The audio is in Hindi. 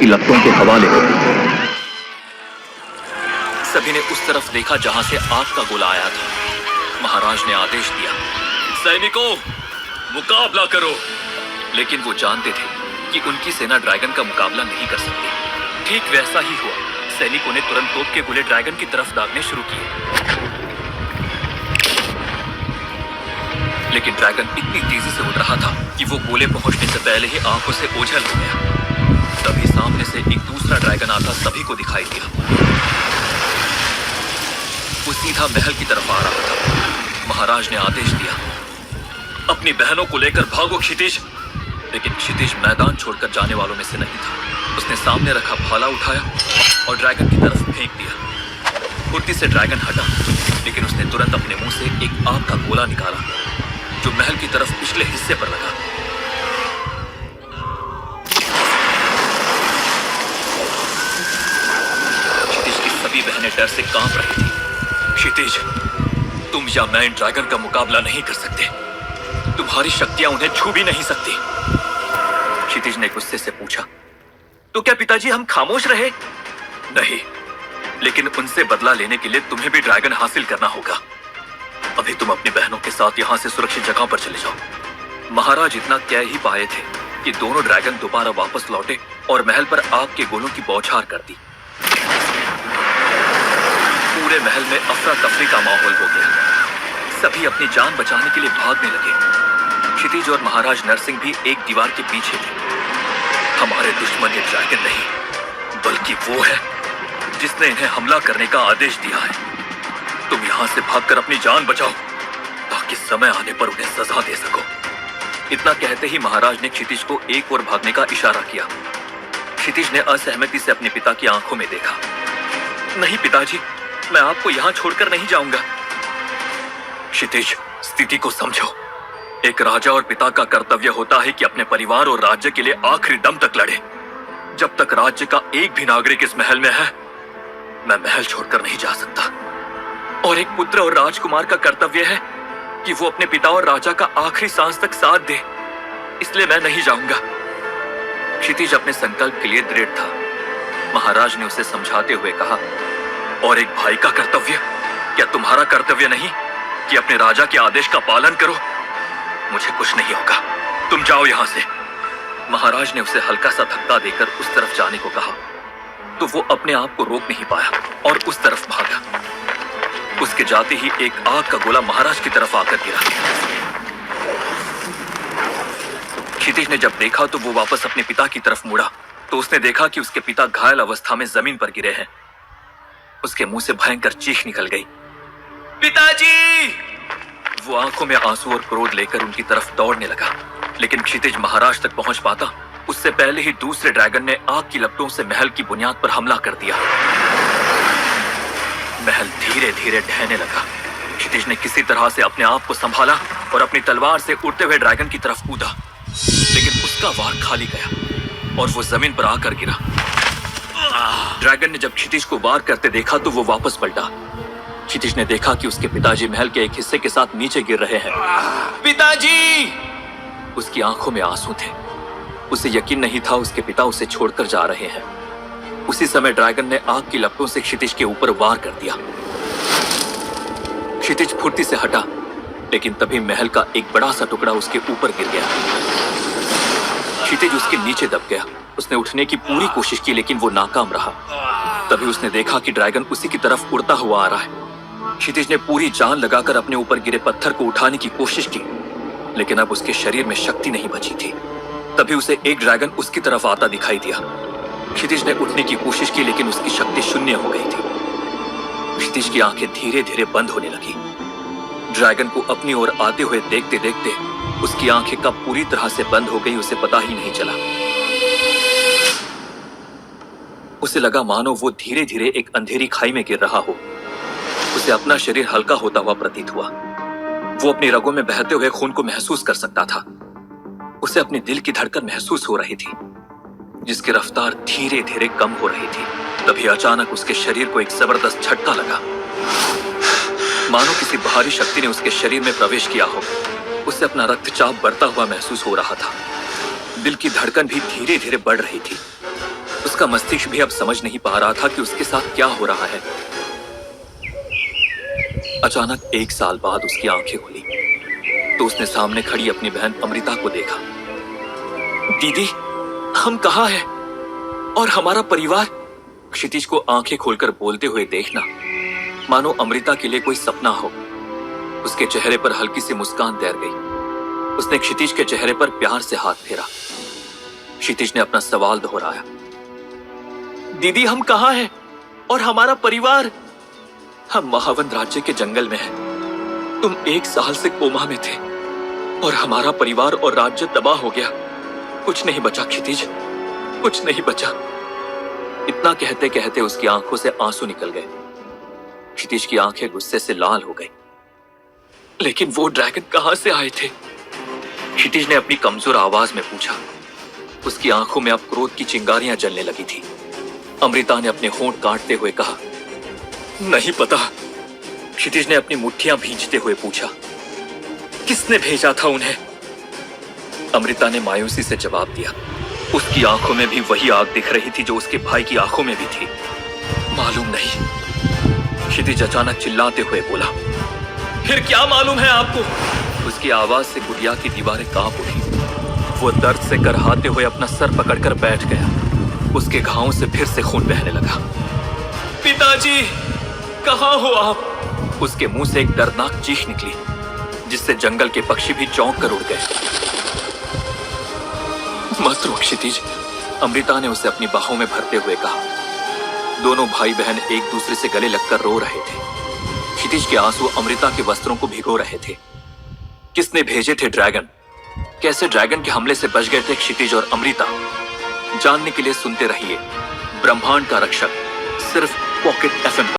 लपटों के हवाले हो गई। सभी ने उस तरफ देखा जहां से आग का गोला आया था। महाराज ने आदेश दिया, सैनिकों, मुकाबला करो। लेकिन वो जानते थे कि उनकी सेना ड्रैगन का मुकाबला नहीं कर सकती। ठीक वैसा ही हुआ। सैनिकों ने तुरंत तोप के गोले ड्रैगन की तरफ दागने शुरू किए, लेकिन ड्रैगन इतनी तेजी से उड़ रहा था कि वो गोले पहुंचने से पहले ही आंखों से ओझल हो गया। तभी सामने से एक दूसरा ड्रैगन आता सभी को दिखाई दिया। वो सीधा महल की तरफ आ रहा था। महाराज ने आदेश दिया, अपनी बहनों को लेकर भागो क्षितिज। लेकिन क्षितिज मैदान छोड़कर जाने वालों में से नहीं था। उसने सामने रखा भाला उठाया और ड्रैगन की तरफ फेंक दिया। फुर्ती से ड्रैगन हटा, लेकिन उसने तुरंत अपने मुंह से एक आग का गोला निकाला जो महल की तरफ पिछले हिस्से पर लगा। क्षितिज की सभी बहनें डर से कांप रही थी। क्षितिज, तुम या मैं इन ड्रैगन का मुकाबला नहीं कर सकते। तुम्हारी शक्तियां उन्हें छू भी नहीं सकती। क्षितिज ने गुस्से से पूछा, तो क्या पिताजी हम खामोश रहे? नहीं, लेकिन उनसे बदला लेने के लिए तुम्हें भी ड्रैगन हासिल करना होगा। अभी तुम अपनी बहनों के साथ यहां से सुरक्षित जगह पर चले जाओ। महाराज इतना कह ही पाए थे कि दोनों ड्रैगन दोबारा वापस लौटे और महल पर आग के गोलों की बौछार कर दी। पूरे महल में अफरा तफरी का माहौल हो गया। सभी अपनी जान बचाने के लिए भागने लगे। क्षितिज और महाराज नरसिंह भी एक दीवार के पीछे थे। हमारे दुश्मन ये ड्रैगन नहीं, बल्कि वो है जिसने इन्हें हमला करने का आदेश दिया है। तुम यहां से भागकर अपनी जान बचाओ ताकि समय आने पर उन्हें सजा दे सको। इतना कहते ही महाराज ने क्षितिज को एक ओर भागने का इशारा किया। क्षितिज ने असहमति से अपने पिता की आंखों में देखा। नहीं पिताजी, मैं आपको यहां छोड़कर नहीं जाऊंगा। क्षितिज, स्थिति को समझो। एक राजा और पिता का कर्तव्य होता है कि अपने परिवार और राज्य के लिए आखिरी दम तक लड़े। जब तक राज्य का एक भी नागरिक इस महल में है, मैं महल छोड़कर नहीं जा सकता। और एक पुत्र और राजकुमार का कर्तव्य है कि वो अपने पिता और राजा का आखिरी सांस तक साथ दे। इसलिए मैं नहीं जाऊंगा। क्षितिज अपने संकल्प के लिए दृढ़ था। महाराज ने उसे समझाते हुए कहा, और एक भाई का कर्तव्य, क्या तुम्हारा कर्तव्य नहीं कि अपने राजा के आदेश का पालन करो? मुझे कुछ नहीं होगा, तुम जाओ यहां से। महाराज ने उसे हल्का सा धक्का देकर उस तरफ जाने को कहा, तो वो अपने आप को रोक नहीं पाया और उस तरफ भागा। उसके जाते ही एक आग का गोला महाराज की तरफ आकर गिरा। क्षितिज ने जब देखा तो वो वापस अपने पिता की तरफ मुड़ा तो उसने देखा कि उसके पिता घायल अवस्था में जमीन पर गिरे हैं। उसके मुंह से भयंकर चीख निकल गई, पिताजी! वो आंखों में आंसू और क्रोध लेकर उनकी तरफ दौड़ने लगा, लेकिन क्षितिज महाराज तक पहुंच पाता उससे पहले ही दूसरे ड्रैगन ने आग की लपटों से महल की बुनियाद पर हमला कर दिया। महल धीरे धीरे ढहने लगा। क्षितिज ने किसी तरह से अपने आप को संभाला और अपनी तलवार से उड़ते हुए ड्रैगन की तरफ कूदा, लेकिन उसका वार खाली गया और वो जमीन पर आकर गिरा। ड्रैगन ने जब क्षितिज को वार करते देखा तो वो वापस पलटा। क्षितिज ने देखा कि उसके पिताजी महल के एक हिस्से के साथ नीचे गिर रहे हैं। पिताजी! उसकी आंखों में आंसू थे। उसे यकीन नहीं था उसके पिता उसे छोड़कर जा रहे हैं। उसी समय ड्रैगन ने आग की लपटों से क्षितिज के ऊपर वार कर दिया। क्षितिज फुर्ती से हटा, लेकिन तभी महल का एक बड़ा सा टुकड़ा उसके ऊपर गिर गया। क्षितिज उसके नीचे दब गया। उसने उठने की पूरी कोशिश की, लेकिन वो नाकाम रहा। तभी उसने देखा कि ड्रैगन उसी की तरफ उड़ता हुआ आ रहा है। क्षितिज ने पूरी जान लगाकर अपने ऊपर गिरे पत्थर को उठाने की कोशिश की, लेकिन अब उसके शरीर में शक्ति नहीं बची थी। तभी उसे एक ड्रैगन उसकी तरफ आता दिखाई दिया। क्षितिज ने उठने की कोशिश की, लेकिन उसकी शक्ति शून्य हो गई थी। क्षितिज की आंखें धीरे धीरे बंद होने लगी। ड्रैगन को अपनी ओर आते हुए देखते देखते उसकी आंखें कब पूरी तरह से बंद हो गई उसे पता ही नहीं चला। उसे लगा मानो वो धीरे धीरे एक अंधेरी खाई में गिर रहा हो। उसे अपना शरीर हल्का होता हुआ प्रतीत हुआ। वो अपनी रगों में बहते हुए खून को महसूस कर सकता था। उसे अपने दिल की धड़कन महसूस हो रही थी, जिसकी रफ्तार धीरे धीरे कम हो रही थी। तभी अचानक उसके शरीर को एक जबरदस्त झटका लगा, मानो किसी बाहरी शक्ति ने उसके शरीर में प्रवेश किया हो। उसे अपना रक्तचाप बढ़ता हुआ महसूस हो रहा था। दिल की धड़कन भी धीरे धीरे बढ़ रही थी। उसका उसका मस्तिष्क भी अब समझ नहीं पा रहा था कि उसके साथ क्या हो रहा है। अचानक 1 साल बाद उसकी आंखें खुली तो उसने सामने खड़ी अपनी बहन अमृता को देखा। दीदी, हम कहाँ हैं? और हमारा परिवार? क्षितिज को आंखें खोलकर बोलते हुए देखना मानो अमृता के लिए कोई सपना हो। उसके चेहरे पर हल्की सी मुस्कान तैर गई। उसने क्षितिज के चेहरे पर प्यार से हाथ फेरा। क्षितिज ने अपना सवाल दोहराया, दीदी हम कहाँ हैं? और हमारा परिवार? हम महावन राज्य के जंगल में हैं। तुम 1 साल से कोमा में थे और हमारा परिवार और राज्य तबाह हो गया। कुछ नहीं बचा क्षितिज, कुछ नहीं बचा। इतना कहते कहते उसकी आंखों से आंसू निकल गए। क्षितिज की आंखें गुस्से से लाल हो गई। लेकिन वो ड्रैगन कहां से आए थे? क्षितिज ने अपनी कमजोर आवाज में पूछा। उसकी आंखों में अब क्रोध की चिंगारियां जलने लगी थी। अमृता ने अपने होंठ काटते हुए कहा, नहीं पता। क्षितिज ने अपनी मुट्ठियां भींचते हुए पूछा, किसने भेजा था उन्हें? अमृता ने मायूसी से जवाब दिया। उसकी आंखों में भी वही आग दिख रही थी जो उसके भाई की आंखों में भी थी। मालूम नहीं। क्षितिज अचानक चिल्लाते हुए बोला, फिर क्या मालूम है आपको? उसकी आवाज से गुड़िया की दीवारें कांप उठी। वो दर्द से करहाते हुए अपना सर पकड़कर बैठ गया। उसके घावों से फिर से खून बहने लगा। पिताजी, कहाँ हो आप? उसके मुंह से एक दर्दनाक चीख निकली जिससे जंगल के पक्षी भी चौंक कर उड़ गए। मत रो क्षितिज, अमृता ने उसे अपनी बाहों में भरते हुए कहा। दोनों भाई बहन एक दूसरे से गले लगकर रो रहे थे। क्षितिज के आंसू अमृता के वस्त्रों को भिगो रहे थे। किसने भेजे थे ड्रैगन? कैसे ड्रैगन के हमले से बच गए थे क्षितिज और अमृता? जानने के लिए सुनते रहिए ब्रह्मांड का रक्षक, सिर्फ पॉकेट FM पर।